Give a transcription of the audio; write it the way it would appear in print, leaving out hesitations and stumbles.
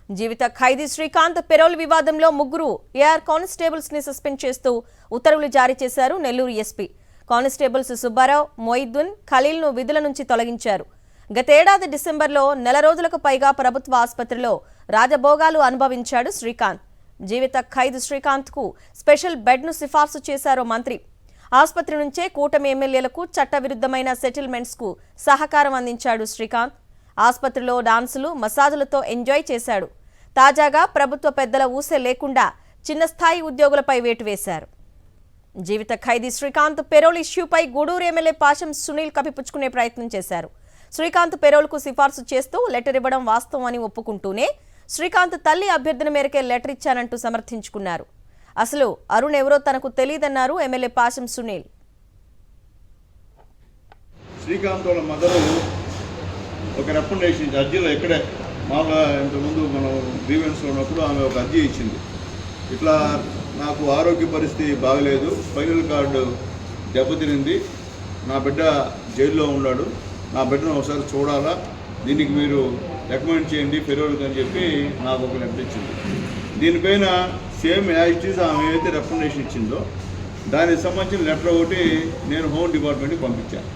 జీవిత ఖైదీ Srikanth payroll వివాదంలో ముగ్గురు AR constables ని సస్పెండ్ చేస్తూ ఉత్తర్వులు జారీ చేశారు నెల్లూరు ఎస్పీ. కానిస్టేబుల్స్ సుబ్బారావు, మొయిద్దీన్, ఖలీల్ను విధుల నుంచి తొలగించారు. గతేడాది డిసెంబర్లో నెల రోజులకు పైగా ప్రభుత్వ ఆసుపత్రిలో రాజభోగాలు అనుభవించాడు శ్రీకాంత్. జీవిత ఖైదీ శ్రీకాంత్కు స్పెషల్ బెడ్ను సిఫార్సు చేశారు మంత్రి. ఆసుపత్రి నుంచే కూటమి ఎమ్మెల్యేలకు చట్టవిరుద్ధమైన సెటిల్మెంట్స్కు సహకారం అందించాడు శ్రీకాంత్. ఆసుపత్రిలో డాన్సులు, మసాజులతో ఎంజాయ్ చేశాడు. తాజాగా ప్రభుత్వ పెద్దల ఊసే లేకుండా చిన్న స్థాయి ఉద్యోగులపై వేటు వేశారు. జీవిత ఖైదీ శ్రీకాంత్ పెరోల్ ఇష్యూపై గూడూరు ఎమ్మెల్యే పాశం సునీల్ కప్పిపుచ్చుకునే ప్రయత్నం చేశారు. శ్రీకాంత్ పెరోల్కు సిఫార్సు చేస్తూ లెటర్ ఇవ్వడం వాస్తవం అని ఒప్పుకుంటూనే శ్రీకాంత్ తల్లి అభ్యర్థన మేరకే లెటర్ ఇచ్చానంటూ సమర్థించుకున్నారు. అసలు అరుణ్ ఎవరో తనకు తెలియదన్నారు ఎమ్మెల్యే పాశం సునీల్. శ్రీకాంత్ వాళ్ళ మదరు ఒక రికమెండేషన్ అర్జీలో ఇక్కడే మామూలుగా ఇంతకుముందు మనం గ్రీవెన్స్లో ఉన్నప్పుడు ఆమె ఒక అర్జీ ఇచ్చింది. ఇట్లా నాకు ఆరోగ్య పరిస్థితి బాగలేదు, స్పైనల్ కార్డు దెబ్బతినింది, నా బిడ్డ జైల్లో ఉన్నాడు, నా బిడ్డను ఒకసారి చూడాలా, దీనికి మీరు రికమెండ్ చేయండి పెరోల్కి అని చెప్పి నాకు ఒక లెటర్ ఇచ్చింది. దీనిపైన సేమ్ యాజ్ ఇట్ ఈజ్ ఆమె ఏదైతే రికమెండేషన్ ఇచ్చిందో దానికి సంబంధించిన లెటర్ ఒకటి నేను హోమ్ డిపార్ట్మెంట్కి పంపించాను.